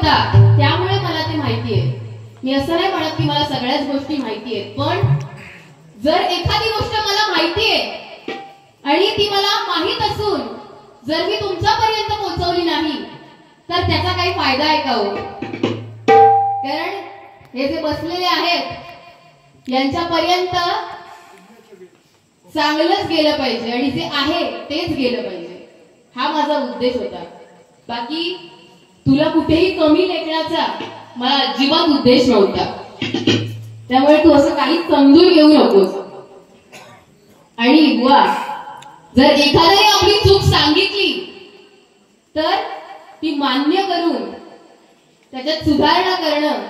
होता, त्यामुळे मला ते माहिती आहे. मी असं नाही म्हणत की मला सगळ्याच गोष्टी माहिती आहेत, पण जर एखादी गोष्ट मला माहिती आहे आणि ती मला माहित असून जर मी तुमच्यापर्यंत पोहोचवली नाही तर त्याचा काही फायदा आहे का हो? कारण हे जे बसलेले आहेत यांच्यापर्यंत चांगलंच गेलं पाहिजे आणि जे आहे तेच गेलं पाहिजे, हा माझा उद्देश होता. बाकी तुला कुठेही कमी लेखण्याचा मला अजिबात उद्देश नव्हता. त्यामुळे तू असं काही समजून घेऊ नकोस. आणि बुवा, जर एखाद्याने आपली चूक सांगितली तर ती मान्य करून त्याच्यात सुधारणा करणं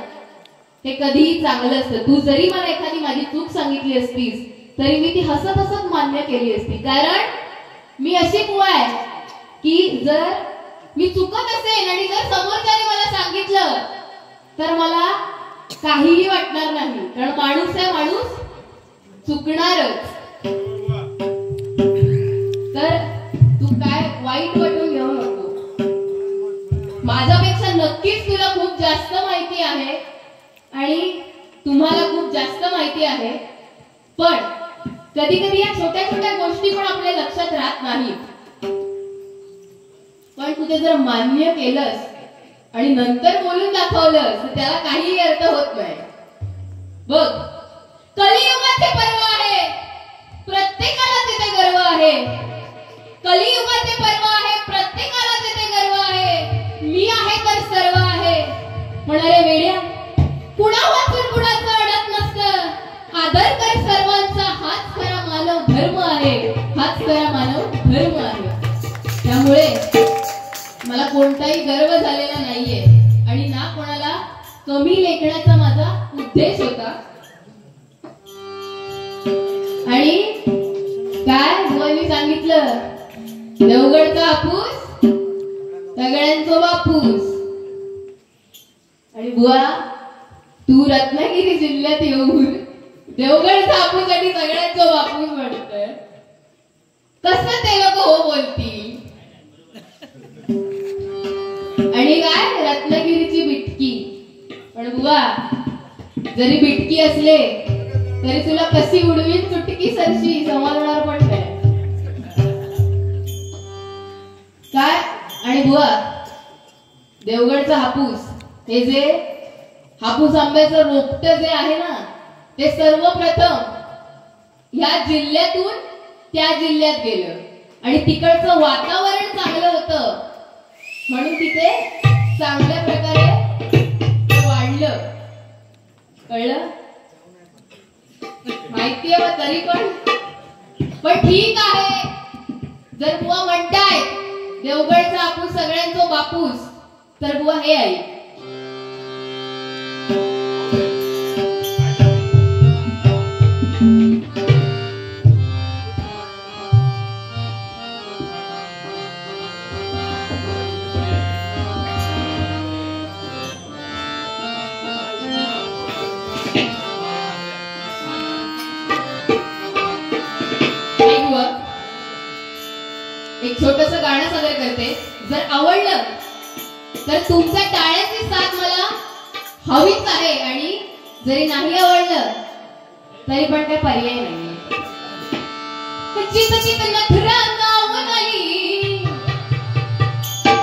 हे कधीही चांगलं असतं. तू जरी मला एखादी माझी चूक सांगितली असतीस तरी मी ती हसत हसत मान्य केली असती. कारण मी अशी बुवा आहे की जर मी चुकत असेल आणि जर समोरच्याने मला सांगितलं तर मला काहीही वाटणार नाही. कारण माणूस आहे, माणूस चुकणारच. तर तू काय वाईट वाटून घेऊ नको. माझ्यापेक्षा नक्कीच तुला खूप जास्त माहिती आहे आणि तुम्हाला खूप जास्त माहिती आहे. पण कधी कधी या छोट्या छोट्या गोष्टी पण आपल्या लक्षात राहत नाहीत. पण तू ते जर मान्य केलंस आणि नंतर बोलून दाखवलंस तर त्याला काही अर्थ होत नाही. बघ, कलियुगाचे पर्व आहे, प्रत्येकाला तिथे गर्व आहे. कलियुगाचे पर्व आहे, प्रत्येकाला तिथे गर्व आहे. मी आहे तर सर्व आहे. म्हणाले वेड्या, कुणा वाचून कुणाचं अडत नसतं. आदर कर सर्वांचा, हाच खरा मानव धर्म आहे. हाच खरा मानव धर्म आहे. त्यामुळे मला कोणताही गर्व झालेला नाहीये आणि ना कोणाला कमी लेखण्याचा माझा उद्देश होता. आणि काय बुवांनी सांगितलं, देवगडचा हापूस सगळ्यांचा बापूस. आणि बुवा, तू रत्नागिरी जिल्ह्यात येऊन देवगडचा हापूस आणि सगळ्यांचा बापूस म्हणतोय. कसं ते लोक हो बोलतील. आणि काय रत्नागिरीची बिटकी. पण बुवा, जरी बिटकी असले तरी तुला कशी उडवीन चुटकी सरशी समजणार पण नाही. काय आणि बुवा, देवगडचा हापूस, हे जे हापूस आंब्याचं रोपट जे आहे ना, ते सर्वप्रथम ह्या जिल्ह्यातून त्या जिल्ह्यात गेलं आणि तिकडचं वातावरण चांगलं होतं म्हणून तिथे चांगल्या प्रकारे वाढलं. कळलं? माहितीये बा तरी पण ठीक आहे. जर बुवा म्हणताय देवगडचा हापूस सगळ्यांचा बापूस, तर बुवा हे आहे, एक छोटंसं गाणं सादर करते. जर आवडलं तर तुमच्या टाळ्याची साथ मला हवीच आहे आणि जरी नाही आवडलं तरी पण काही पर्याय नाही. चित नखरा लावून आली,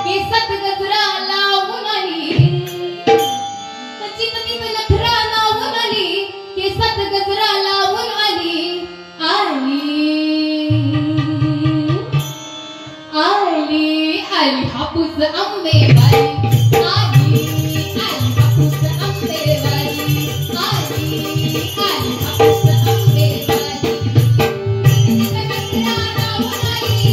केसात गजरा लावून आली. चित नखरा लावून आली, केसात गजरा लावून आली. आली हापूस आंबेवाली, आली हापूस आंबेवाली, आली हापूस आंबेवाली. नखरा लावून आली,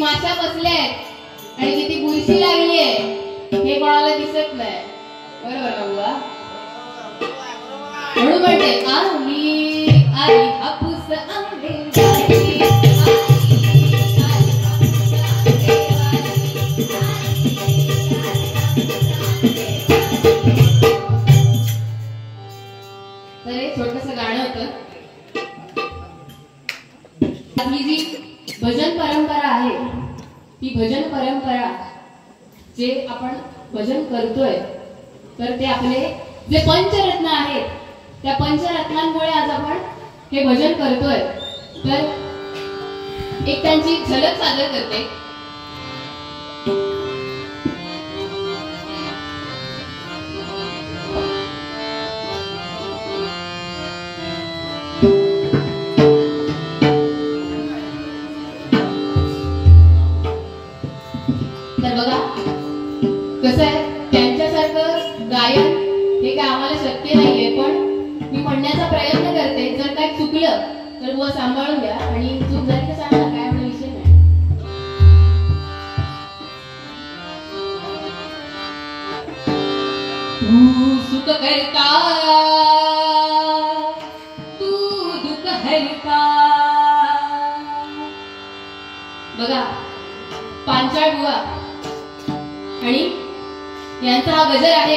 माशा बसल्यात आणि किती बुरशी लागली आहे हे कोणाला दिसत नाही. बरोबर का बुवा? म्हणून म्हणते आली आली हापूस आंबेवाली तर हे छोटंसं गाणं होतं. ही जी भजन परंपरा आहे ती भजन परंपरा जे आपण भजन करतोय तर ते आपले जे पंचरत्न आहेत त्या पंचरत्नांमुळे आज आपण हे भजन करतोय. तर एक त्यांची झलक सादर करते. तर बघा कसं आहे, त्यांच्यासारखं गायन हे काय आम्हाला शक्य नाहीये, पण मी म्हणण्याचा प्रयत्न करते. जर काय चुकलं तर बुवा सांभाळून घ्या आणि चूक झाली तर सांगा, काय आपला विषय नाही. तू सुख करता तू दुःख हरता. बघा पांचाळ बुवा आणि यांचा हा गजर आहे,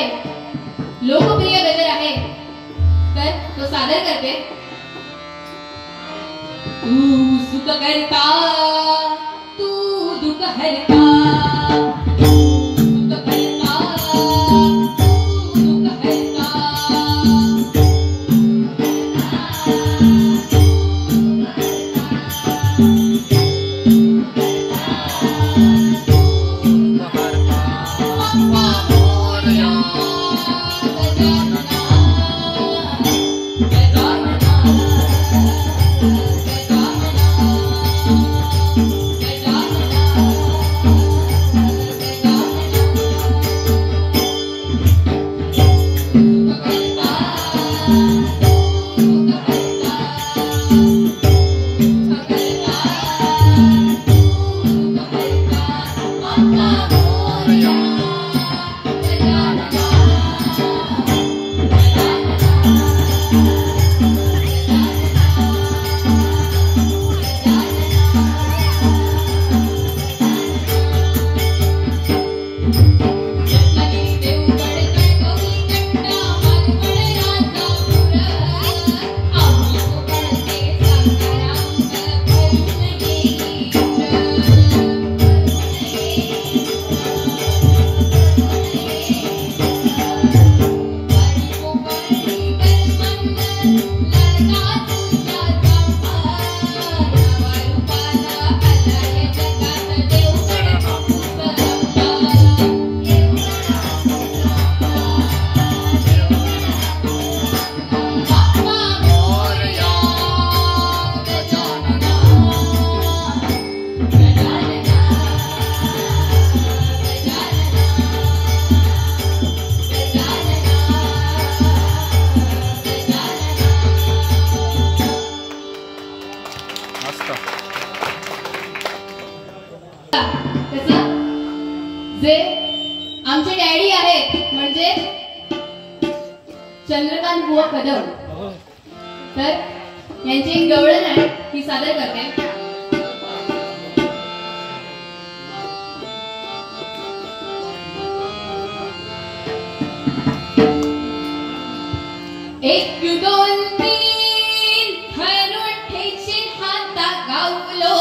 लोकप्रिय गजर आहे. तर तो सादर करते. तू सुख करता तू दुःख हरता सुख करता तू दुःख हरता. जे आमचे डॅडी आहेत म्हणजे चंद्रकांत बुवा कदम, तर यांची एक गवळण आहे ती सादर करते. एक दोन तीन धरून ठेची हाता गावलो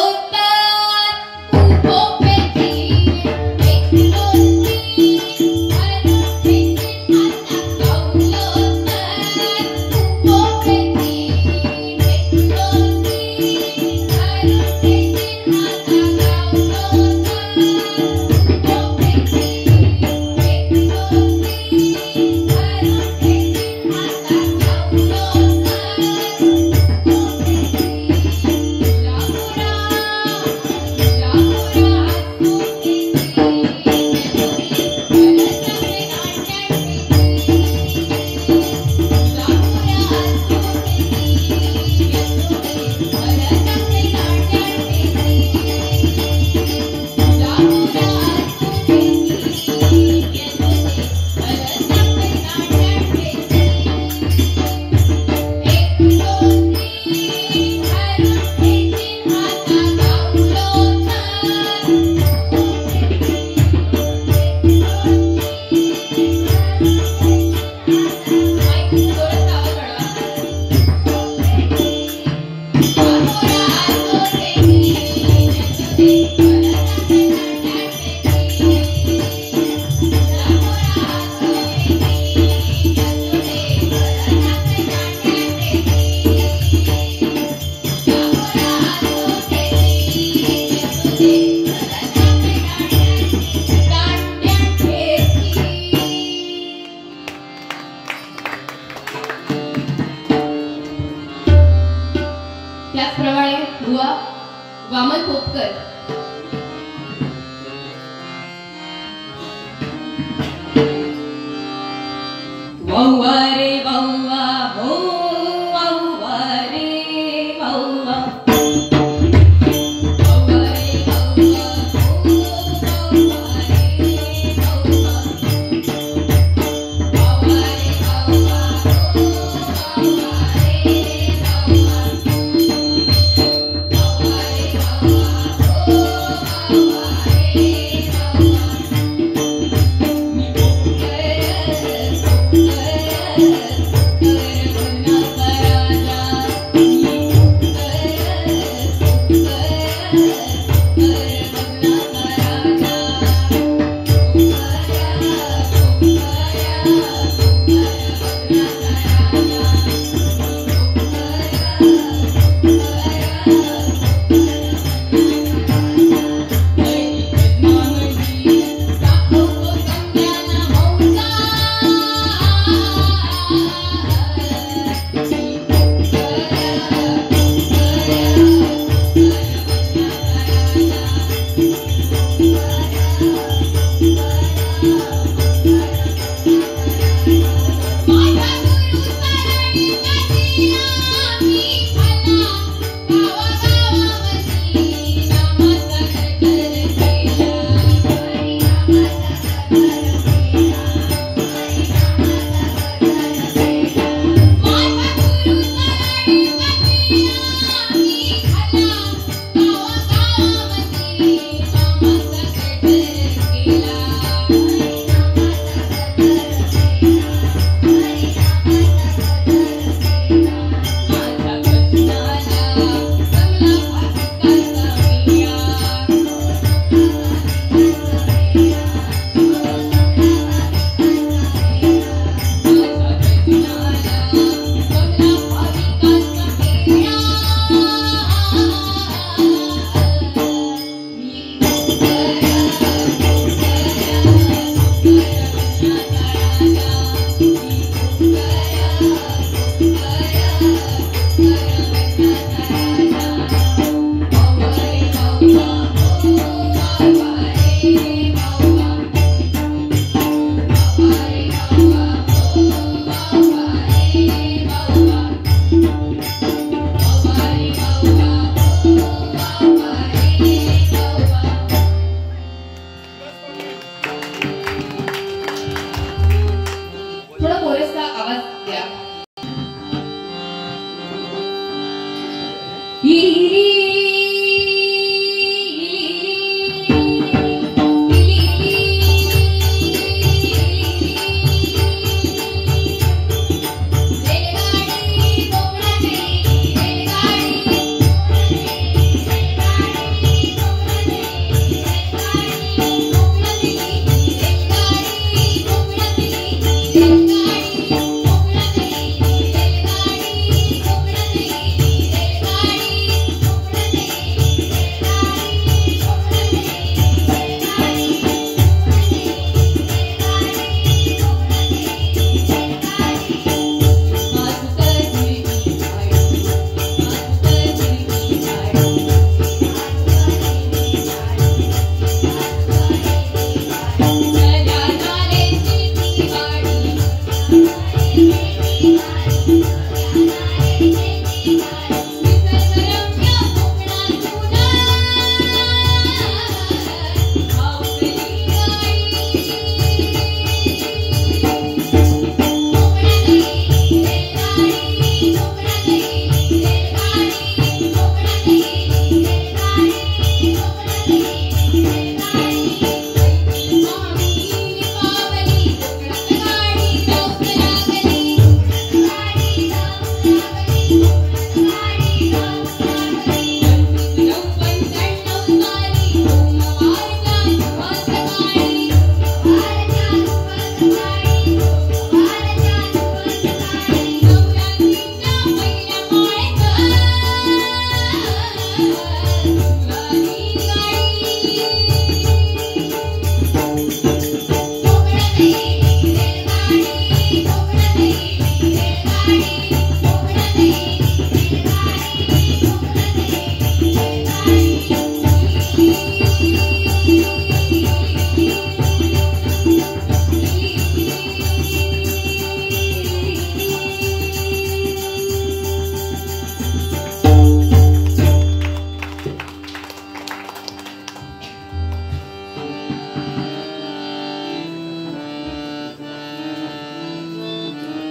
खोपकर. वौवा रे वौवा हो वौवा रे वौवा. वौवा रे वौवा हो वौवा रे वौवा. वौवा रे वौवा हो वौवा रे वौवा. वौवा रे वौवा हो वौवा रे वौवा.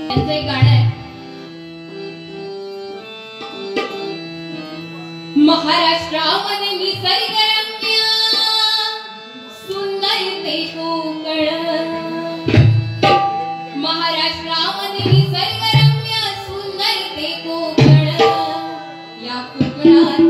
त्यांचं एक गाणं आहे, महाराष्ट्रामध्ये निसर्गरम्य सुंदर ते कोकण, महाराष्ट्रामध्ये निसर्गरम्य सुंदर ते कोकण, या कोकणात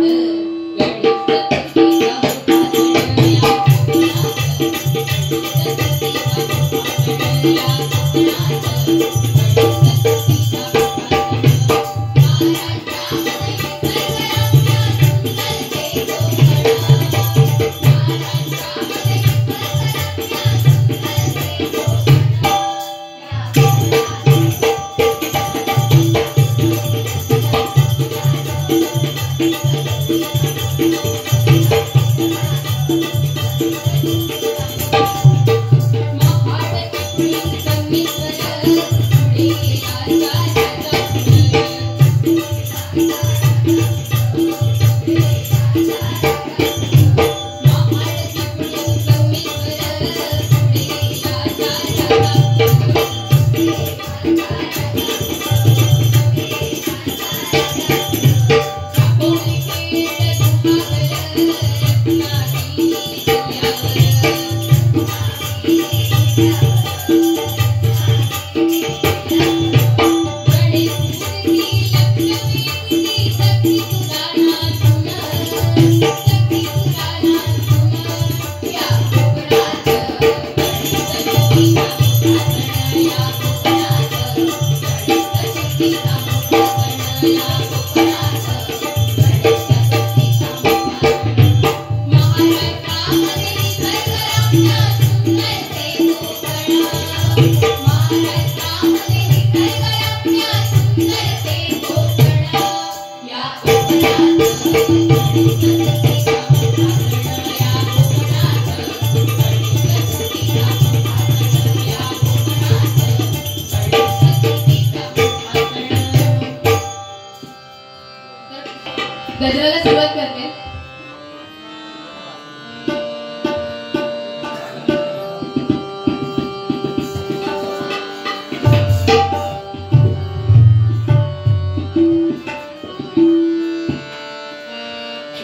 गजराला सुरुवात करते.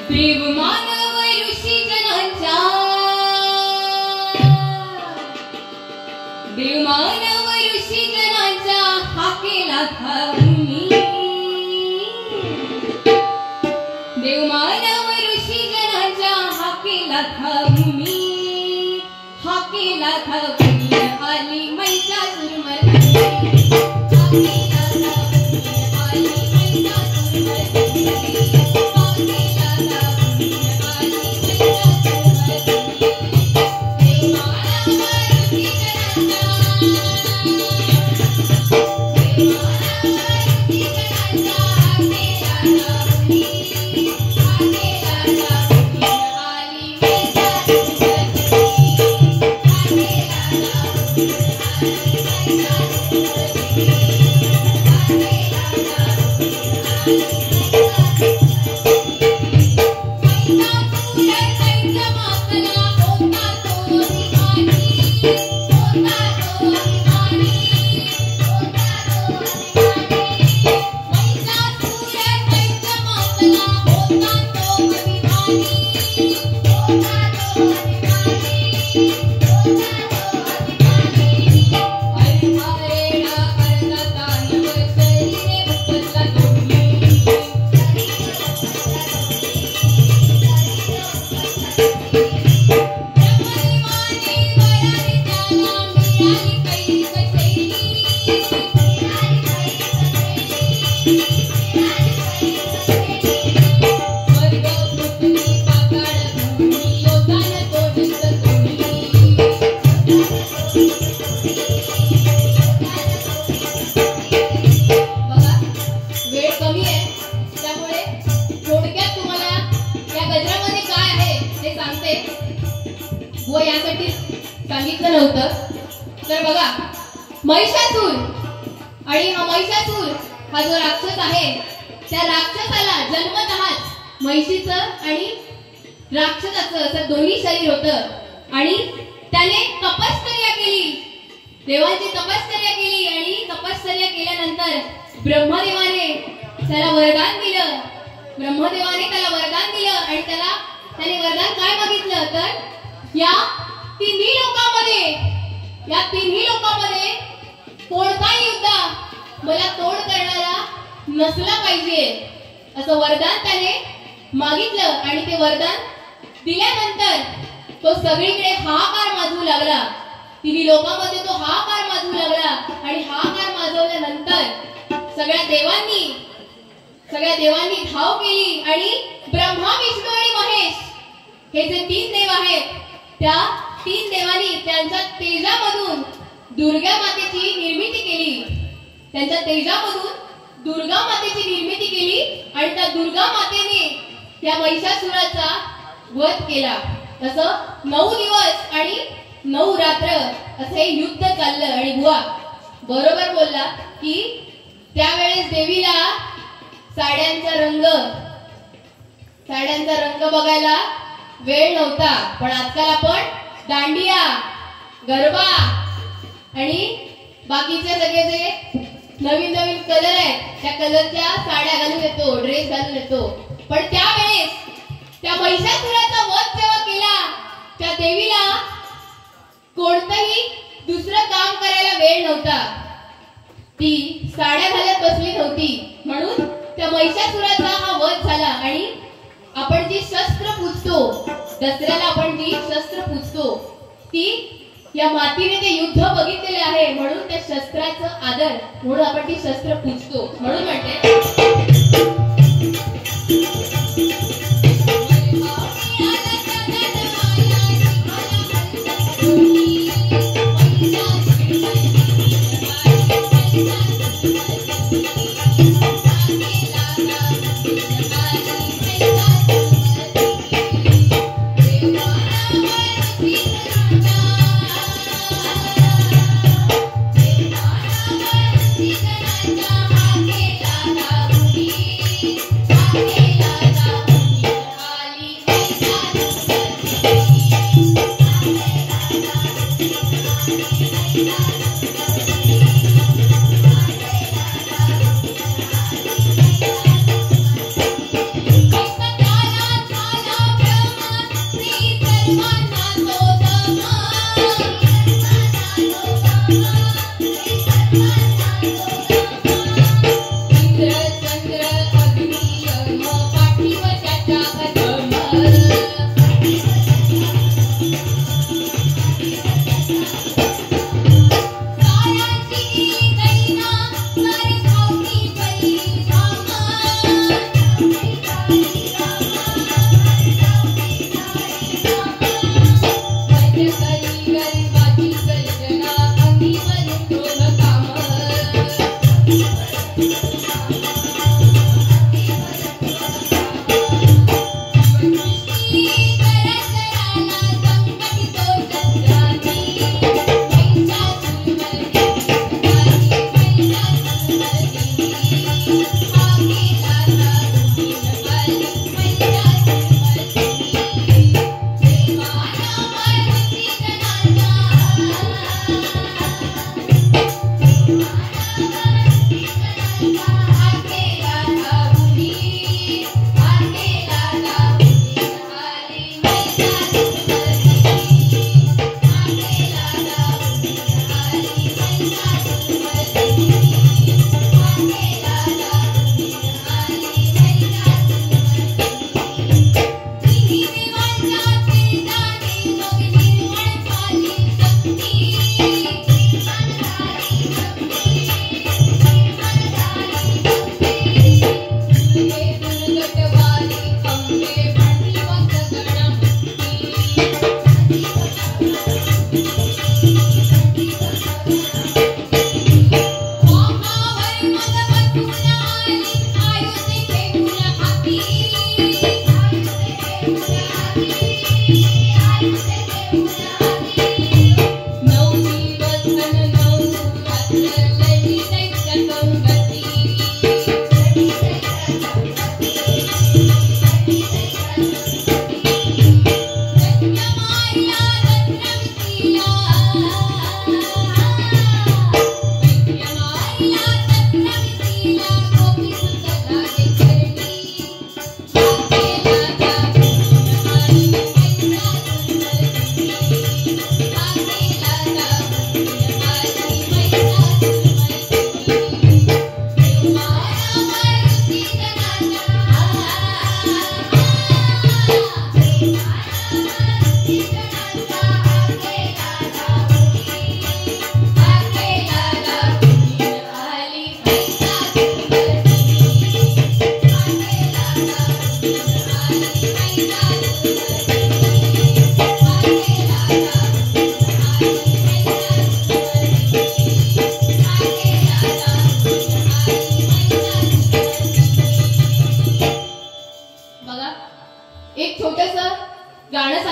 देव मानव ऋषी जनांच्या, देव मानव ऋषी जनांच्या हाकेला थांबून, देव मानव ऋषी जनांच्या हाकेला थांबून, हाकेला थांबून आली महिषासुरमर्दिनी, हाकेला थांबून आली महिषासुरमर्दिनी, हाकेला थांबून आली महिषासुरमर्दिनी. देव मानव ऋषी जनांच्या, देव मानव ऋषी जनांच्या हाकेला थांबून, व यासाठी सांगितलं नव्हतं. तर बघा, महिषासूर आणि हा महिषासूर हा जो राक्षस आहे, त्या राक्षसाला जन्मतःच म्हैशीचं आणि राक्षसाचं असं दोन्ही शरीर होतं आणि त्याने तपश्चर्या केली, देवांची तपश्चर्या केली आणि तपश्चर्या केल्यानंतर ब्रह्मदेवाने त्याला वरदान दिलं. ब्रह्मदेवाने त्याला वरदान दिलं आणि त्याने वरदान काय मागितलं तर या तिन्ही लोकांमध्ये कोणताही युद्ध मला तोड करणारा नसला पाहिजे असं वरदान त्याने मागितलं. आणि ते वरदान दिल्यानंतर तो सगळीकडे हाहाकार माजवू लागला. तिन्ही लोकांमध्ये तो हाहाकार माजवू लागला आणि हाहाकार माजवल्यानंतर सगळ्या देवांनी धाव केली आणि ब्रह्मा, विष्णू आणि महेश हे जे 3 देव आहेत त्या 3 देवांनी त्यांच्या तेजामधून दुर्गा मातेची निर्मिती केली. आणि त्या दुर्गा मातेने त्या महिषासुराचा वध केला. तसं 9 दिवस आणि 9 रात्र असे युद्ध चाललं. आणि बुवा बरोबर बोलला की त्यावेळेस देवीला साड्यांचा रंग बघायला वेळ नव्हता. पण आजकाल आपण दांडिया, गरबा आणि बाकीचे सगळे जे नवीन कलर आहेत त्या कलरच्या साड्या घालून येतो, ड्रेस घालून येतो. पण त्यावेळेस त्या महिषासुराचा वध जेव्हा केला त्या देवीला कोणतंही दुसरं काम करायला वेळ नव्हता. ती साड्या घालत बसली नव्हती. म्हणून त्या महिषासुराचा हा वध झाला. आणि आपण जी शस्त्र पूजतो दसऱ्याला, आपण जी शस्त्र पूजतो ती या मातीने ते युद्ध बघितलेले आहे. म्हणून त्या शस्त्राचं आदर म्हणून आपण ती शस्त्र पूजतो. म्हणून म्हणते Thank you.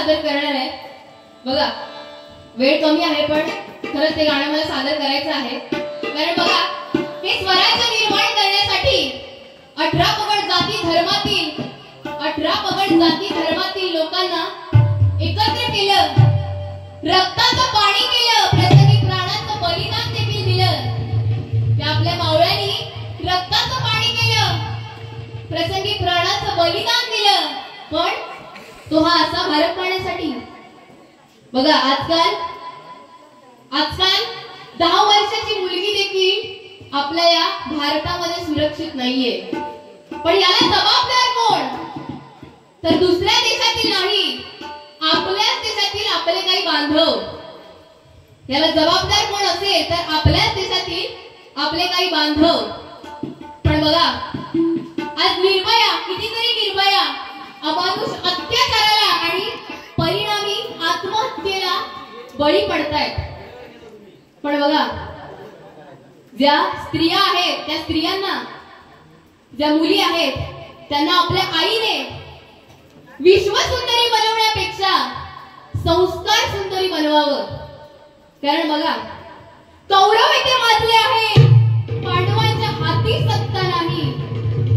सादर करणार आहे. बघा वेळ कमी आहे पण खरंच ते गाणं मला सादर करायचं आहे. कारण बघा हे स्वराज्य निर्माण करण्यासाठी 18 पगड जाती धर्मातील लोकांना एकत्र केलं, रक्ताचं पाणी केलं, प्रसंगी प्राणाचं बलिदान देखील दिलं. त्या आपल्या मावळ्यांनी रक्ताचं पाणी केलं, प्रसंगी प्राणाचं बलिदान दिलं. पण तो हा असा भारत पाहण्यासाठी. बघा आजकाल 10 वर्षाची मुलगी देखील आपल्या या भारतामध्ये सुरक्षित नाहीये. पण याला जबाबदार कोण? तर दुसऱ्या देशातील नाही, आपल्याच देशातील आपले काही बांधव. याला जबाबदार कोण असेल तर आपल्याच देशातील आपले काही बांधव. पण बघा आज निर्भया, कितीतरी निर्भया अमानुष अत्याचाराला आणि परिणामी आत्महत्येला बळी पडतायत. पण बघा ज्या स्त्रिया आहेत त्या स्त्रियांना, ज्या मुली आहेत त्यांना आपल्या आईने विश्वसुंदरी बनवण्यापेक्षा संस्कार सुंदरी बनवावं. कारण बघा कौरव येथे माजले आहे, पांडवांच्या हाती सत्ता नाही.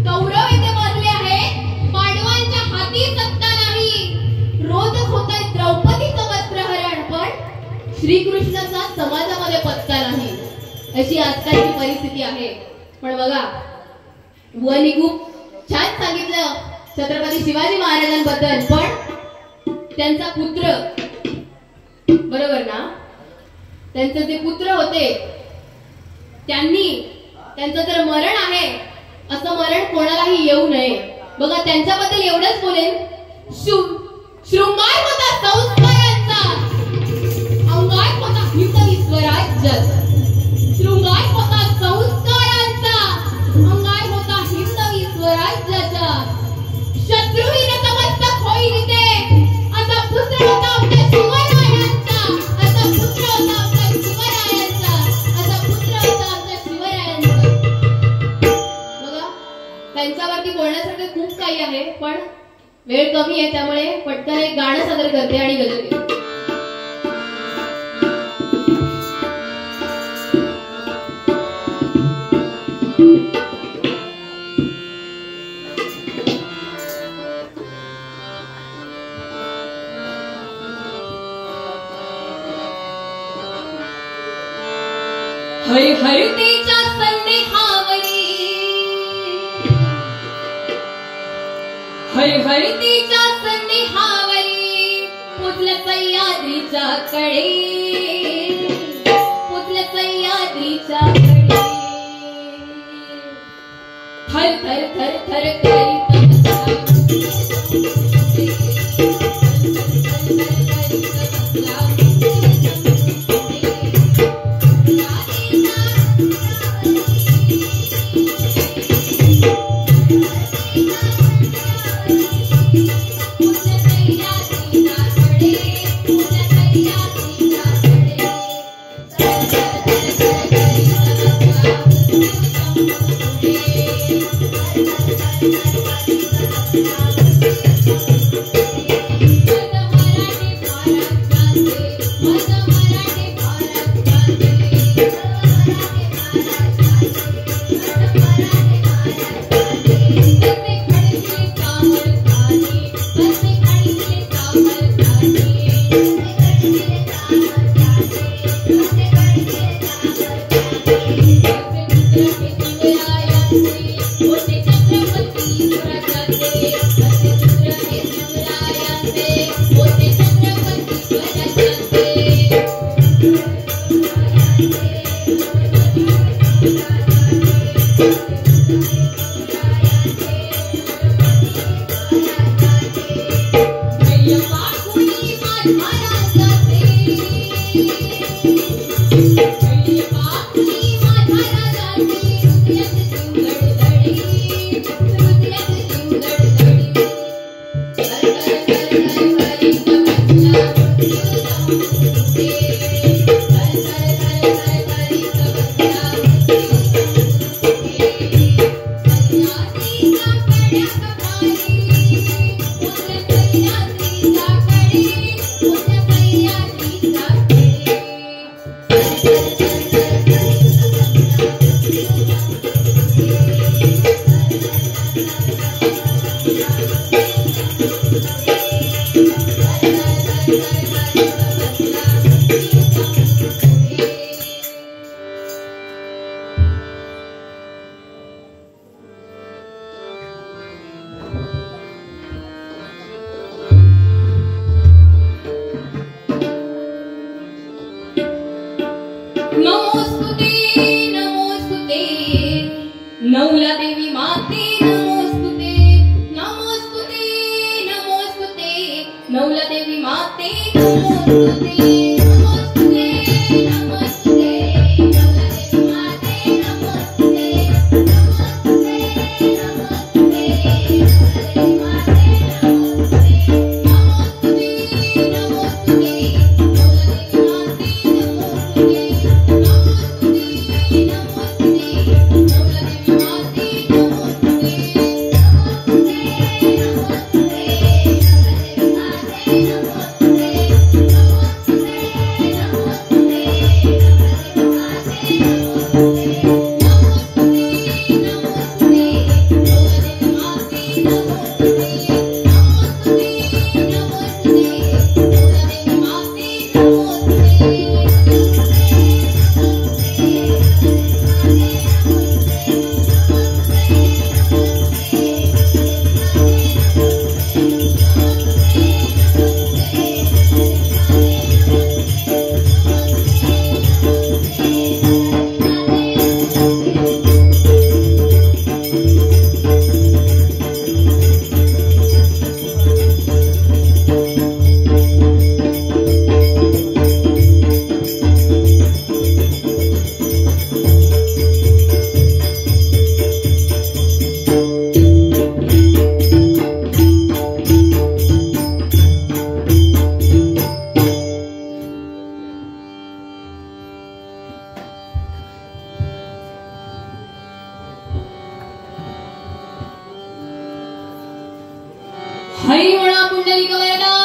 कौरव येथे माजले आहे, पांडवांच्या हाती सत्ता नाही. रोजच होत आहे द्रौपदीचं वस्त्रहरण, पण श्रीकृष्णाचा समाजामध्ये पत्ता नाही. अशी आजकालची परिस्थिती आहे. पण बघा बुवांनी खूप छान सांगितलं छत्रपती शिवाजी महाराजांबद्दल. पण त्यांचा पुत्र, बरोबर ना, त्यांचे जे पुत्र होते त्यांचं जर मरण आहे असं मरण कोणालाही येऊ नये. बघा त्यांच्याबद्दल एवढंच बोलेन, शृंगार होता संस्कारांचा, अंगार होता हिंदवी स्वराज्याचा. शृंगार होता संस्कारांचा, अंगार होता हिंदवी स्वराज्याचा. शत्रुही नतमस्तक होईल ते, असा पुत्र होता आपल्या शिवरायांचा. असा पुत्र होता आपल्या शिवरायांचा. असा पुत्र होता आपल्या शिवरायांचा. बघा त्यांच्यावरती बोलण्यासारखं खूप काही आहे पण वेळ कमी आहे, त्यामुळे पटकन एक गाणं सादर करते आणि गजल घेते. हरिहरतेच्या संदेहावरी, हरिहरतेच्या संदेहावरी पुजलं सह्याद्रीच्या कडे, पुजलं सह्याद्रीच्या कडे. थर थर थर थर करीत Thank you. नवला देवी माते नमोस्तुते नमोस्तुते नमोस्तुते नवला देवी माते नमोस्तुते नमोस्तुते नमोस्तुते नवला देवी माते नमोस्तुते नमोस्तुते नमोस्तुते नवला देवी हरी म्हणा पुंडलिक वरदा